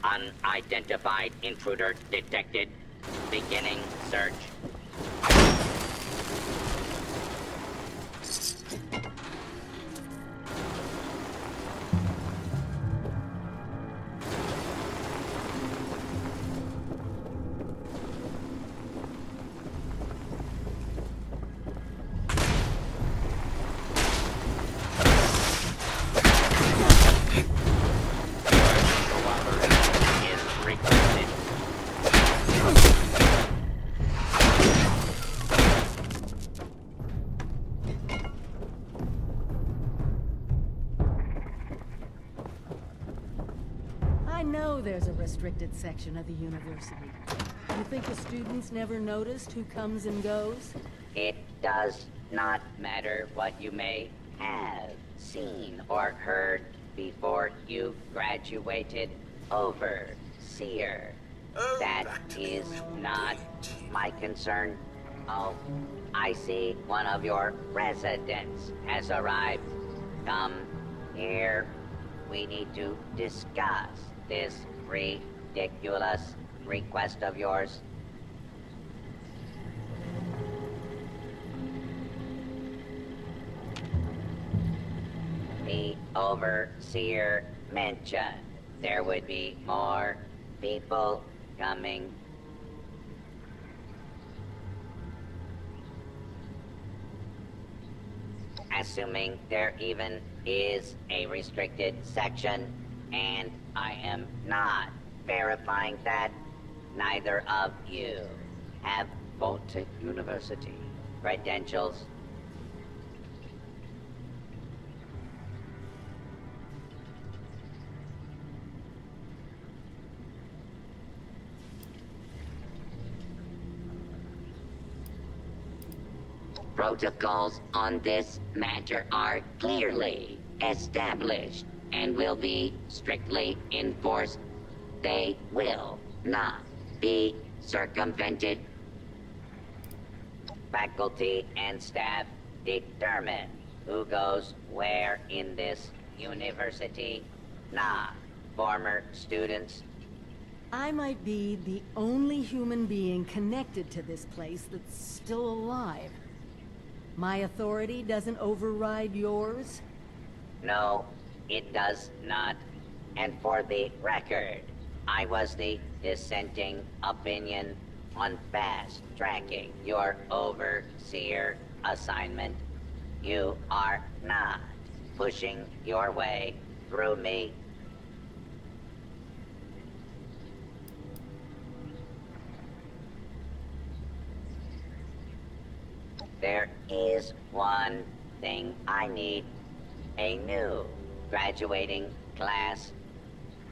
Unidentified intruder detected. Beginning search. I know there's a restricted section of the university. You think the students never noticed who comes and goes? It does not matter what you may have seen or heard before you graduated, Overseer. That is not my concern. Oh, I see one of your residents has arrived. Come here. We need to discuss this ridiculous request of yours. The Overseer mentioned there would be more people coming. Assuming there even is a restricted section, and I am not verifying that, neither of you have Vault-Tec University credentials. Protocols on this matter are clearly established and will be strictly enforced. They will not be circumvented. Faculty and staff determine who goes where in this university, not former students. I might be the only human being connected to this place that's still alive. My authority doesn't override yours? No, it does not. And for the record, I was the dissenting opinion on fast-tracking your Overseer assignment. You are not pushing your way through me. There is one thing I need. A new graduating class.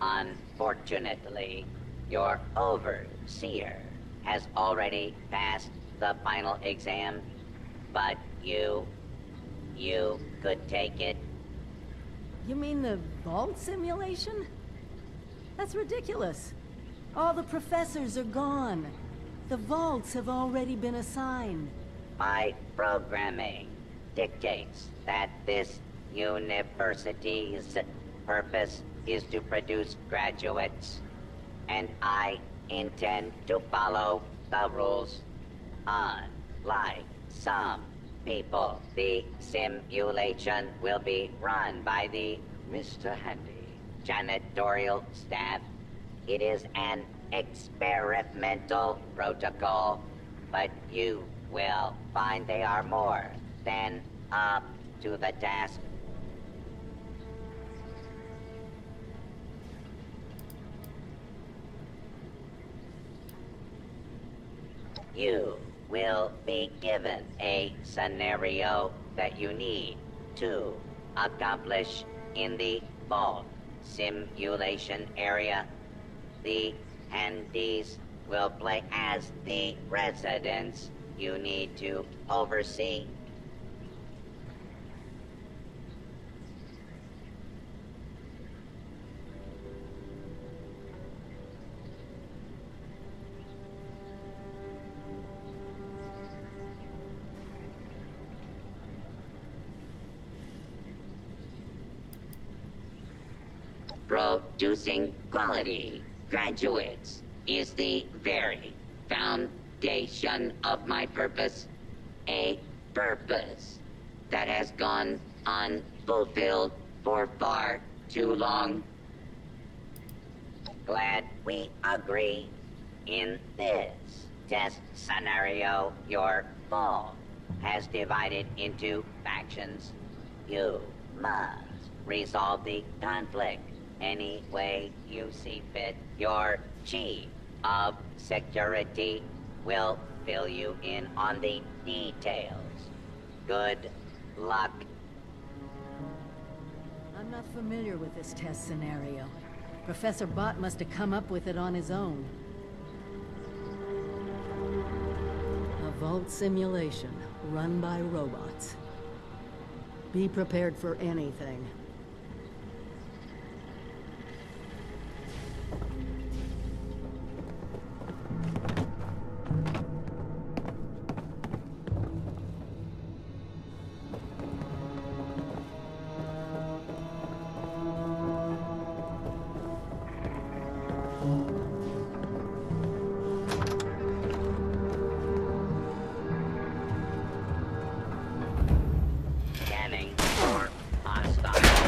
Unfortunately, your Overseer has already passed the final exam, but you could take it. You mean the vault simulation? That's ridiculous. All the professors are gone. The vaults have already been assigned. My programming dictates that this university's purpose is to produce graduates, and I intend to follow the rules. Unlike some people, the simulation will be run by the Mr. Handy janitorial staff. It is an experimental protocol, but you will find they are more than up to the task. You will be given a scenario that you need to accomplish in the vault simulation area. The Handies will play as the residents you need to oversee. Producing quality graduates is the very foundation of my purpose. A purpose that has gone unfulfilled for far too long. Glad we agree. In this test scenario, your vault has divided into factions. You must resolve the conflict any way you see fit. Your chief of security will fill you in on the details. Good luck. I'm not familiar with this test scenario. Professor Bott must have come up with it on his own. A vault simulation run by robots. Be prepared for anything. Scanning for hostile.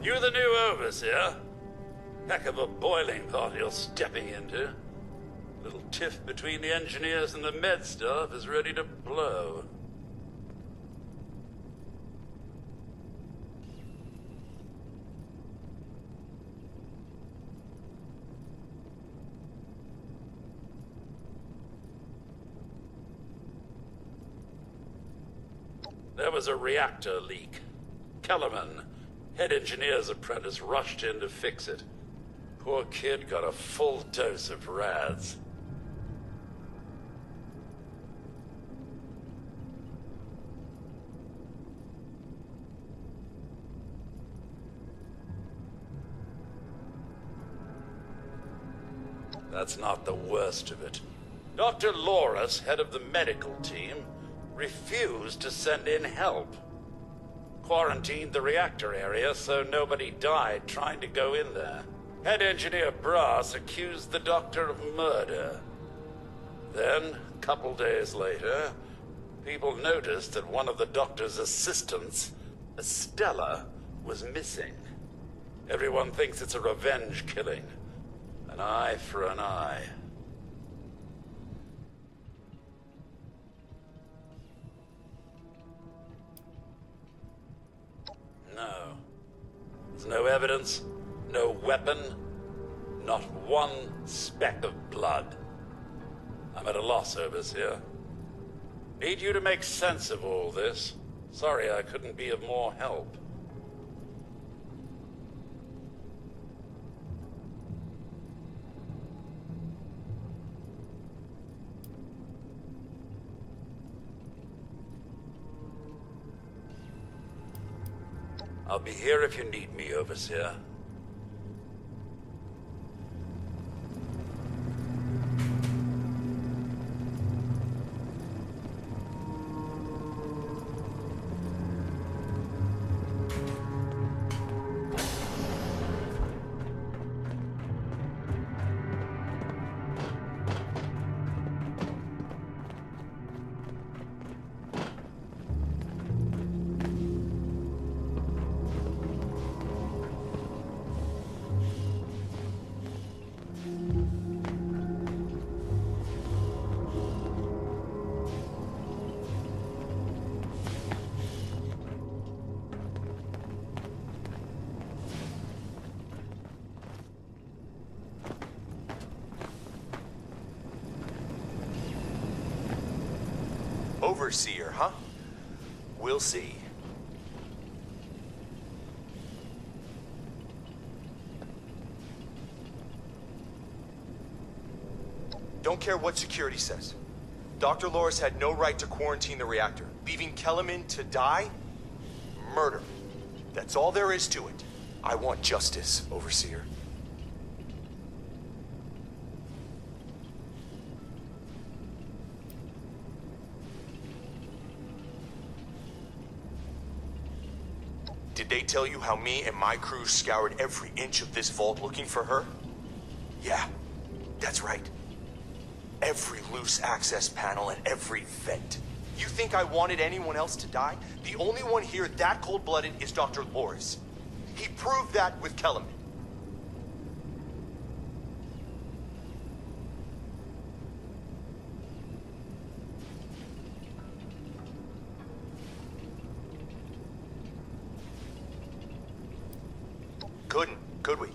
You the new overseer? Heck of a boiling pot you're stepping into. Little tiff between the engineers and the med staff is ready to blow. There was a reactor leak. Kellerman, head engineer's apprentice, rushed in to fix it. Poor kid got a full dose of rads. That's not the worst of it. Dr. Loris, head of the medical team, refused to send in help. Quarantined the reactor area so nobody died trying to go in there. Head engineer Brass accused the doctor of murder. Then, a couple days later, people noticed that one of the doctor's assistants, Estella, was missing. Everyone thinks it's a revenge killing. An eye for an eye. No. There's no evidence, no weapon, not one speck of blood. I'm at a loss, overseer. Need you to make sense of all this. Sorry I couldn't be of more help. I'll be here if you need me, overseer. Overseer, huh? We'll see. Don't care what security says. Dr. Loris had no right to quarantine the reactor. Leaving Kellerman to die? Murder. That's all there is to it. I want justice, Overseer. Did they tell you how me and my crew scoured every inch of this vault looking for her? Yeah, that's right. Every loose access panel and every vent. You think I wanted anyone else to die? The only one here that cold-blooded is Dr. Loris. He proved that with Kellerman. Couldn't, could we?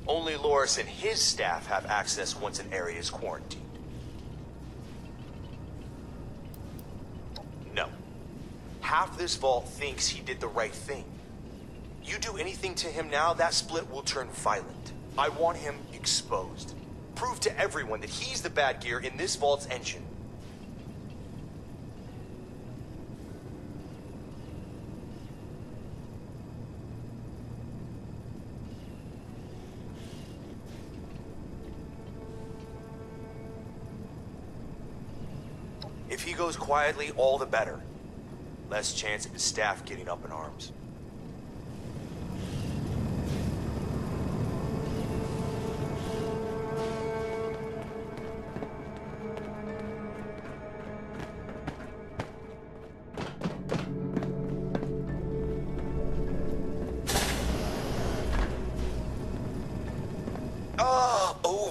Only Loris and his staff have access once an area is quarantined. No. Half this vault thinks he did the right thing. You do anything to him now, that split will turn violent. I want him exposed. Prove to everyone that he's the bad gear in this vault's engine. If he goes quietly, all the better. Less chance of his staff getting up in arms.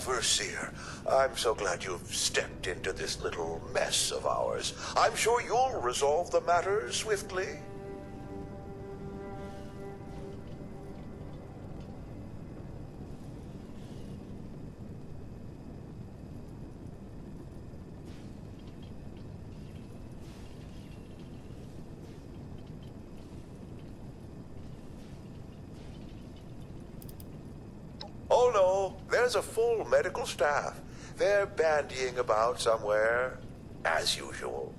Overseer, I'm so glad you've stepped into this little mess of ours. I'm sure you'll resolve the matter swiftly. Oh no, there's a full medical staff. They're bandying about somewhere, as usual.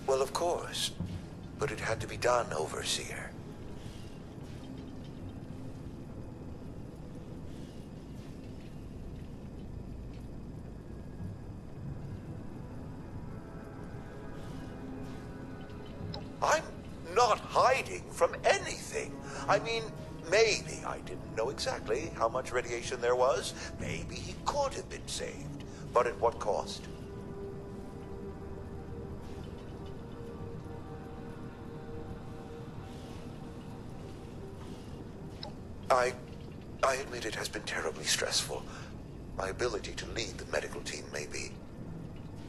Well, of course. But it had to be done, Overseer. I'm not hiding from anything. I mean, maybe I didn't know exactly how much radiation there was. Maybe he could have been saved. But at what cost? I admit it has been terribly stressful. My ability to lead the medical team may be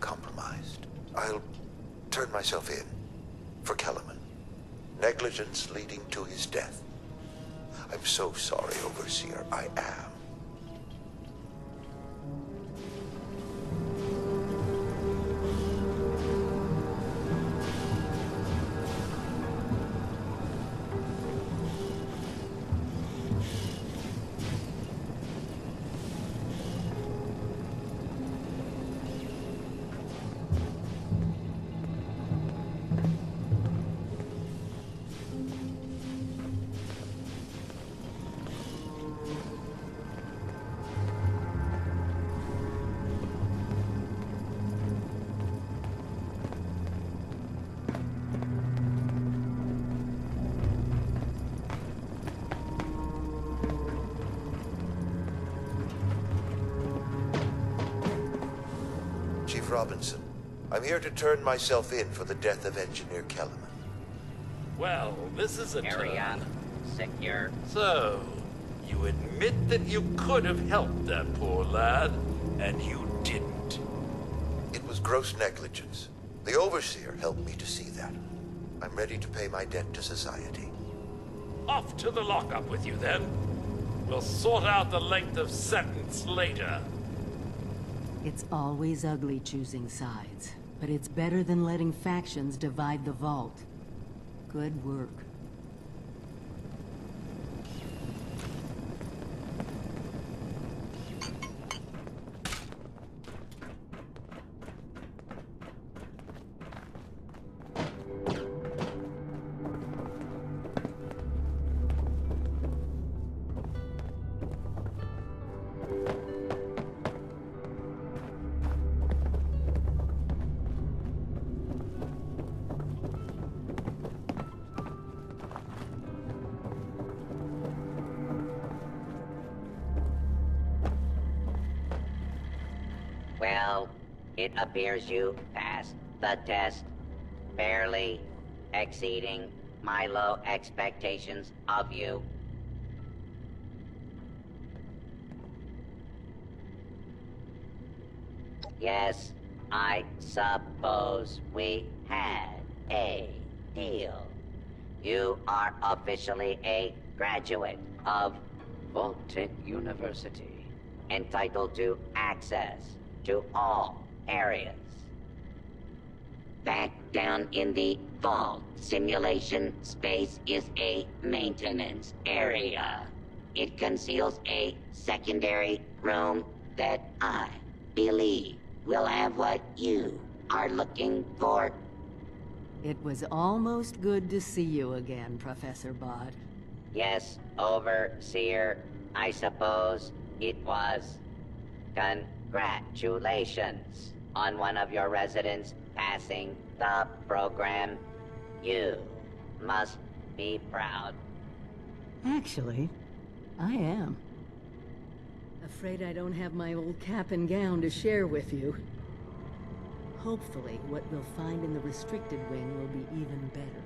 compromised. I'll turn myself in for Kellerman. Negligence leading to his death. I'm so sorry, Overseer. I am. Chief Robinson, I'm here to turn myself in for the death of Engineer Kellerman. Well, this is a Area turn. secure. So, you admit that you could have helped that poor lad, and you didn't. It was gross negligence. The Overseer helped me to see that. I'm ready to pay my debt to society. Off to the lockup with you, then. We'll sort out the length of sentence later. It's always ugly choosing sides, but it's better than letting factions divide the vault. Good work. Well, it appears you passed the test, barely exceeding my low expectations of you. Yes, I suppose we had a deal. You are officially a graduate of Vault-Tec University, entitled to access to all areas. Back down in the vault, simulation space is a maintenance area. It conceals a secondary room that I believe will have what you are looking for. It was almost good to see you again, Professor Bott. Yes, Overseer, I suppose it was. Congratulations on one of your residents passing the program. You must be proud. Actually, I am. Afraid I don't have my old cap and gown to share with you. Hopefully, what we'll find in the restricted wing will be even better.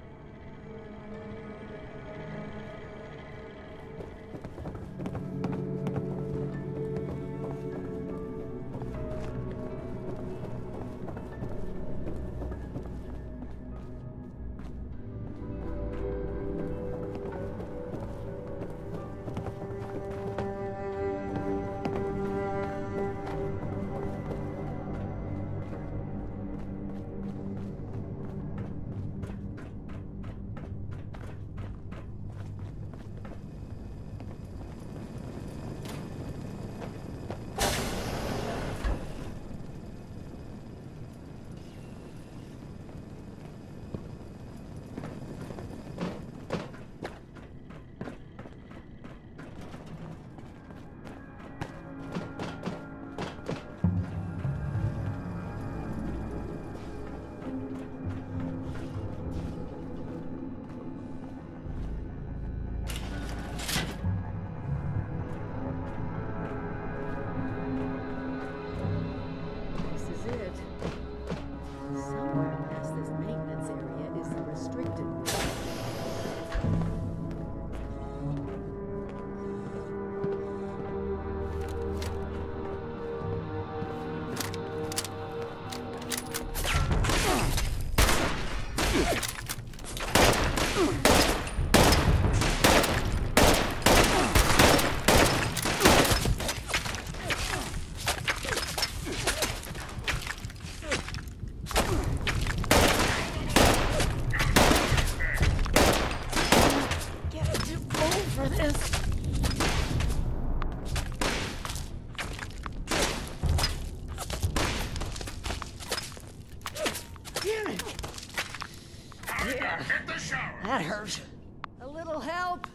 Getting too old for this. Damn it! Yeah, that hurt. A little help?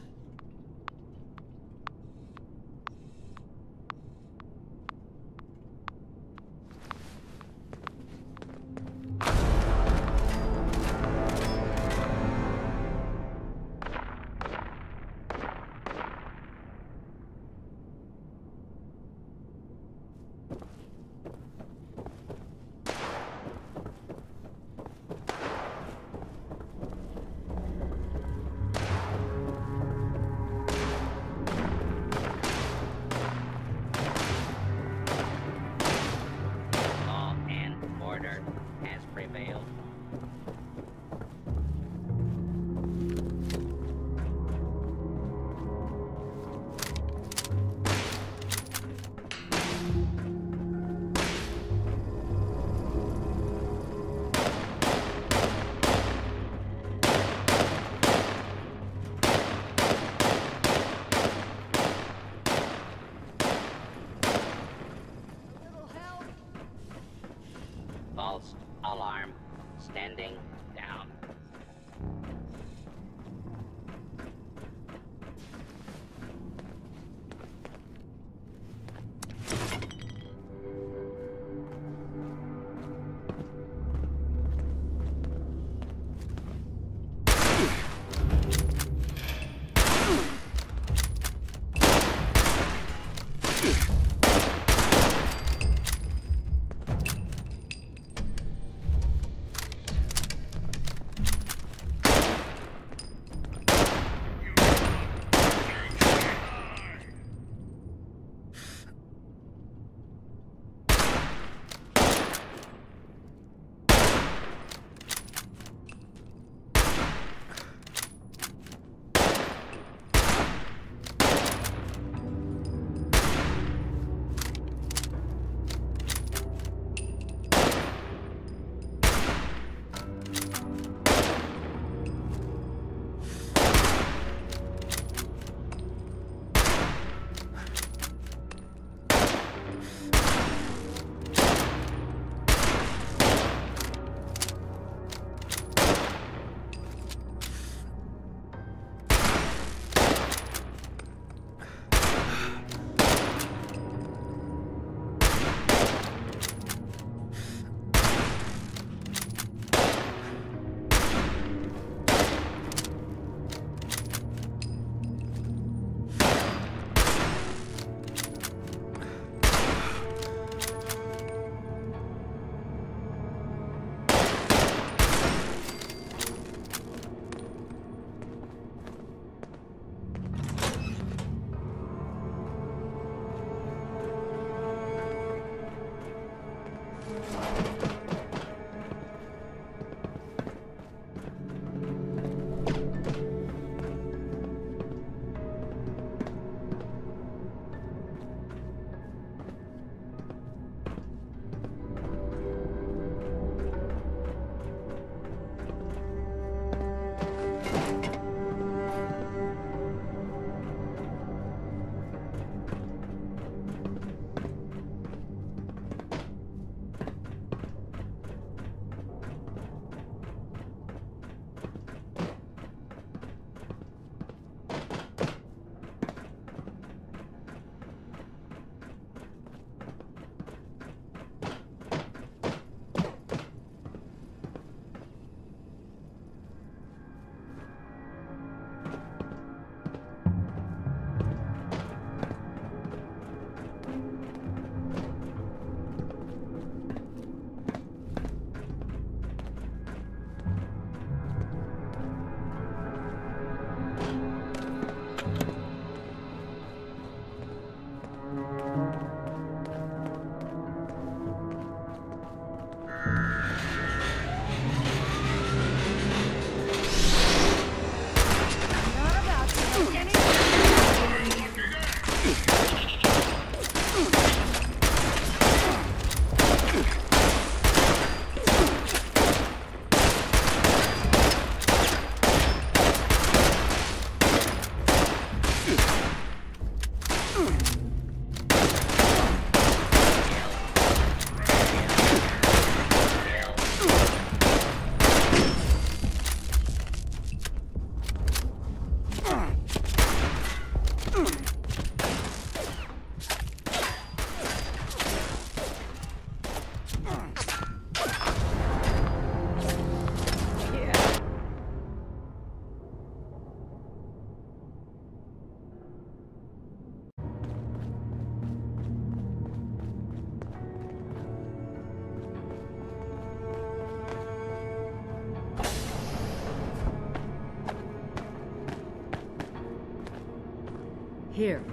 Here.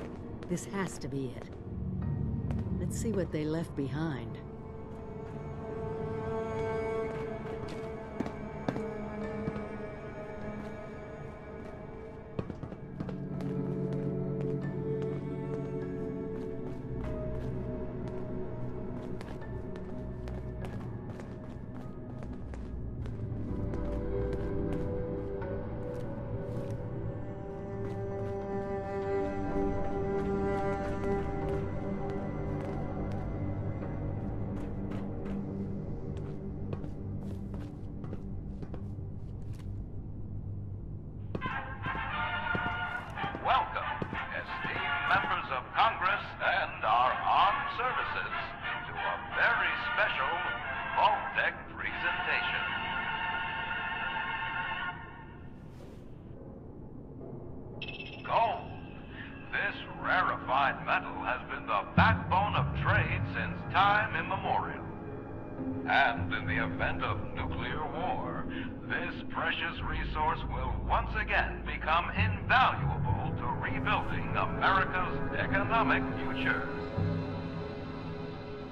This has to be it. Let's see what they left behind.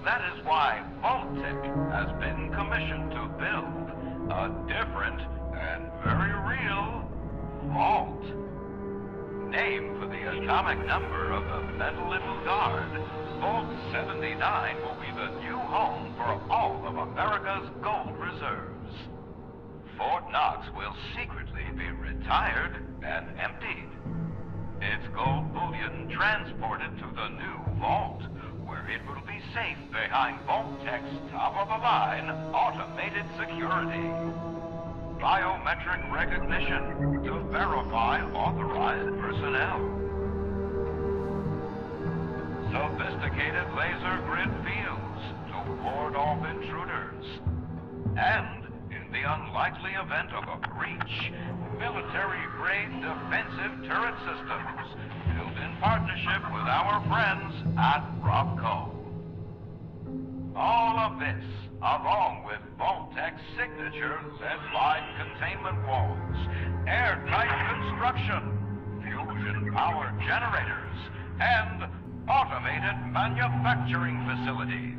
That is why Vault-Tec has been commissioned to build a different and very real vault. Named for the atomic number of the metal little guard, Vault 79 will be the new home for all of America's gold reserves. Fort Knox will secretly be retired and emptied. Its gold bullion transported to the new vault, where it will be safe behind Vault-Tec's top-of-the-line automated security. Biometric recognition to verify authorized personnel. Sophisticated laser grid fields to ward off intruders. And, in the unlikely event of a breach, military-grade defensive turret systems built in partnership with our friends at Robco. All of this, along with Vault-Tec's signature lead-line containment walls, airtight construction, fusion power generators, and automated manufacturing facilities.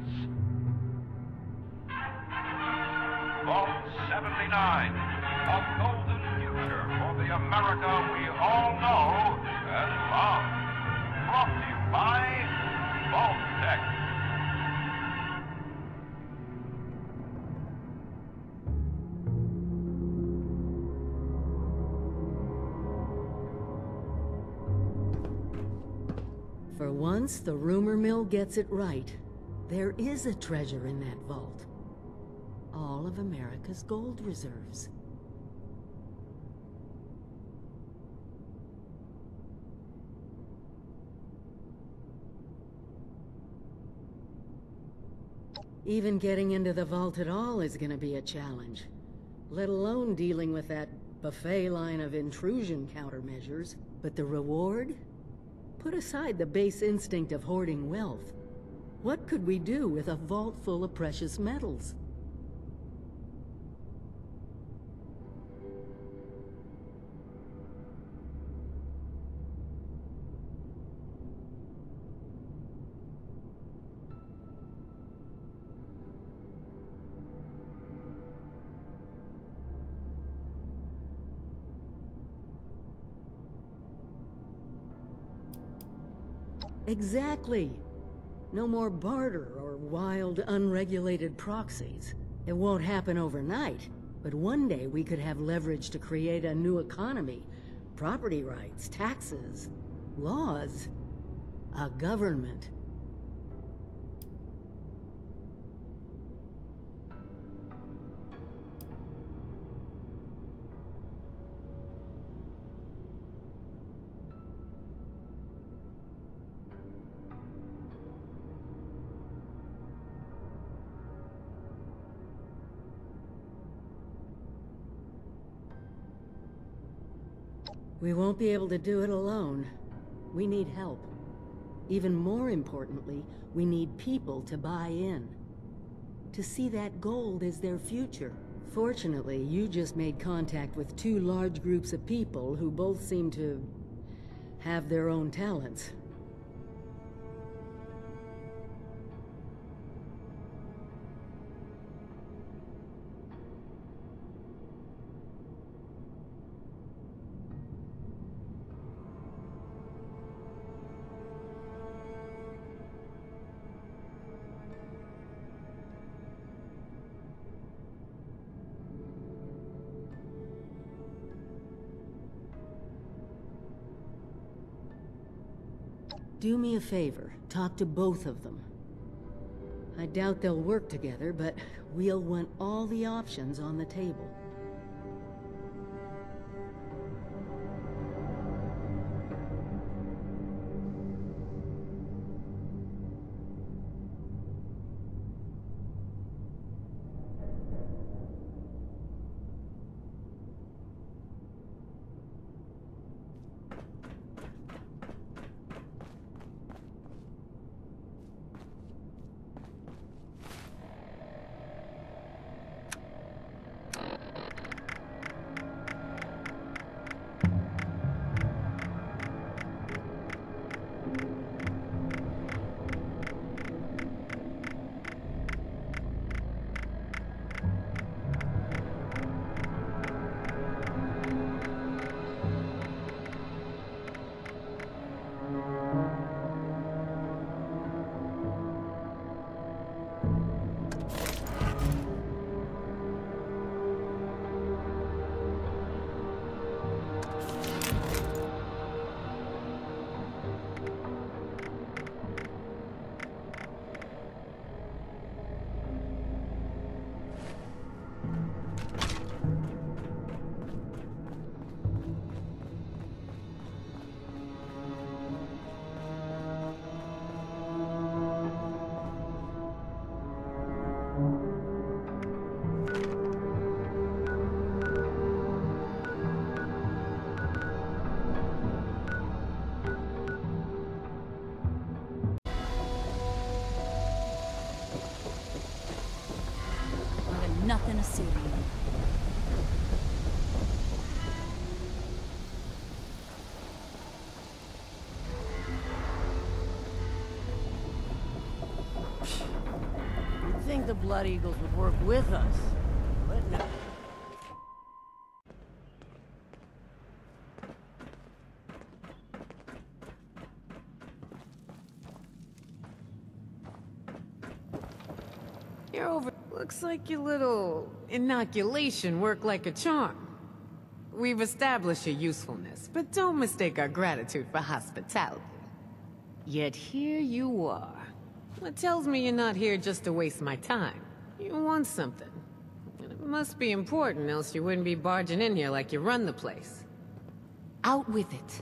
Vault 79, a golden future for the America we all know and love. Brought to you by Vault-Tec. For once, the rumor mill gets it right. There is a treasure in that vault. All of America's gold reserves. Even getting into the vault at all is gonna be a challenge. Let alone dealing with that buffet line of intrusion countermeasures. But the reward? Put aside the base instinct of hoarding wealth. What could we do with a vault full of precious metals? Exactly. No more barter or wild, unregulated proxies. It won't happen overnight, but one day we could have leverage to create a new economy. Property rights, taxes, laws, a government. We won't be able to do it alone. We need help. Even more importantly, we need people to buy in. To see that gold as their future. Fortunately, you just made contact with two large groups of people who both seem to have their own talents. Do me a favor, talk to both of them. I doubt they'll work together, but we'll want all the options on the table. Nothing to see. You'd think the Blood Eagles would work with us, but no. You're over. Looks like your little inoculation worked like a charm. We've established your usefulness, but don't mistake our gratitude for hospitality. Yet here you are. What tells me you're not here just to waste my time. You want something. And it must be important, else you wouldn't be barging in here like you run the place. Out with it.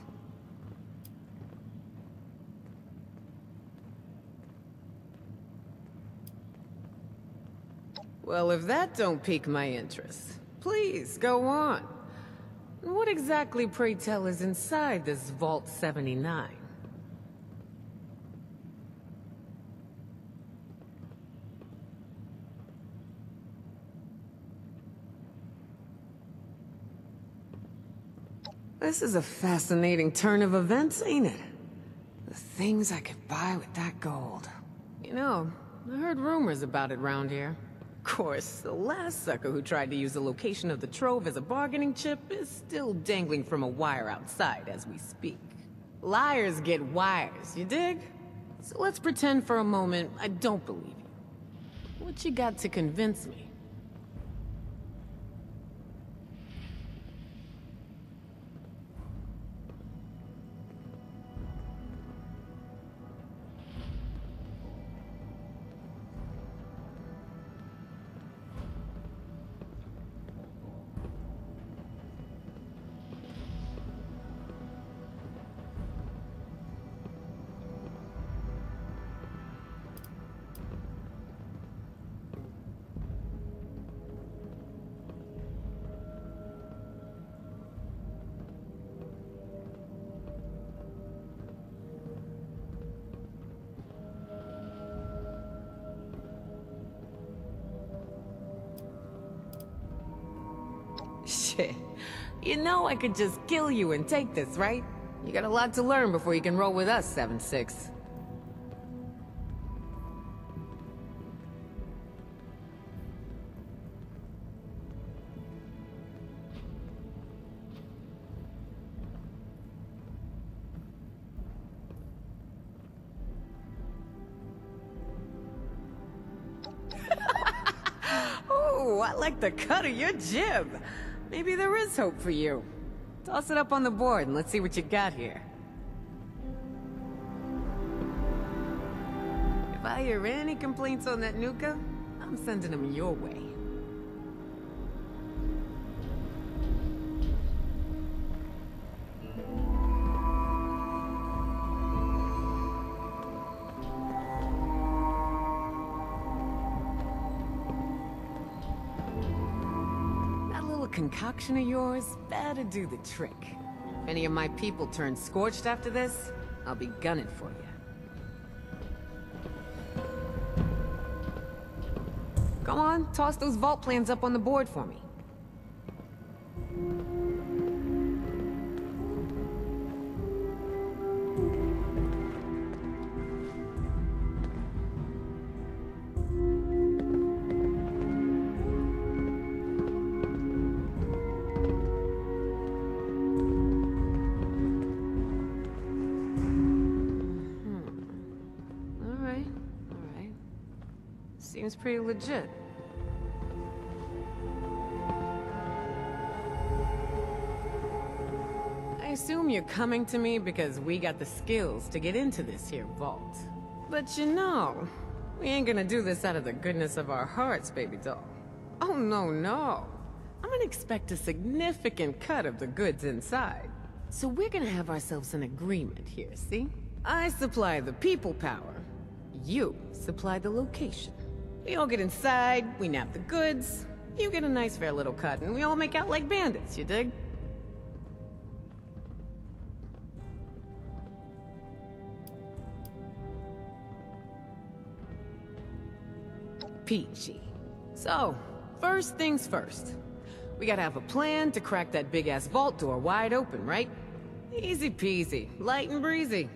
Well, if that don't pique my interest, please, go on. What exactly, pray tell, is inside this Vault 79? This is a fascinating turn of events, ain't it? The things I could buy with that gold. You know, I heard rumors about it round here. Of course, the last sucker who tried to use the location of the trove as a bargaining chip is still dangling from a wire outside as we speak. Liars get wires, you dig? So let's pretend for a moment I don't believe you. What you got to convince me? Shit. You know I could just kill you and take this, right? You got a lot to learn before you can roll with us, 7-6. Oh, I like the cut of your jib. Maybe there is hope for you. Toss it up on the board and let's see what you got here. If I hear any complaints on that Nuka, I'm sending them your way. Concoction of yours better do the trick. If any of my people turn scorched after this, I'll be gunning for you. Come on, toss those vault plans up on the board for me. Seems pretty legit. I assume you're coming to me because we got the skills to get into this here vault. But you know, we ain't gonna do this out of the goodness of our hearts, baby doll. Oh, no. I'm gonna expect a significant cut of the goods inside. So we're gonna have ourselves an agreement here, see? I supply the people power. You supply the location. We all get inside, we nab the goods, you get a nice fair little cut, and we all make out like bandits, you dig? Peachy. So, first things first. We gotta have a plan to crack that big-ass vault door wide open, right? Easy peasy, light and breezy.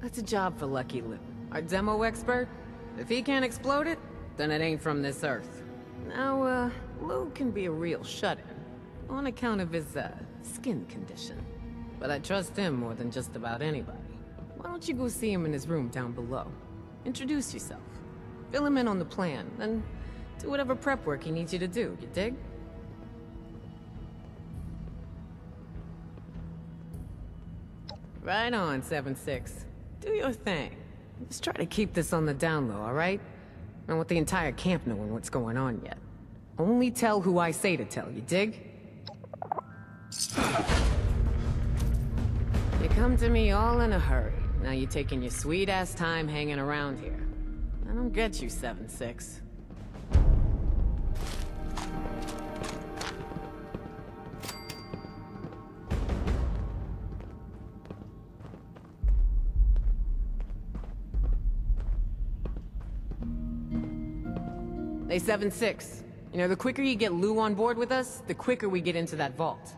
That's a job for Lucky Lou, our demo expert. If he can't explode it, then it ain't from this earth. Now, Lou can be a real shut-in, on account of his, skin condition. But I trust him more than just about anybody. Why don't you go see him in his room down below? Introduce yourself. Fill him in on the plan, then do whatever prep work he needs you to do, you dig? Right on, 7-6. Do your thing. Just try to keep this on the down low, alright? I don't want the entire camp knowing what's going on yet. Only tell who I say to tell, you dig? You come to me all in a hurry. Now you're taking your sweet-ass time hanging around here. I don't get you, 7-6. Hey, 7-6. You know, the quicker you get Lou on board with us, the quicker we get into that vault.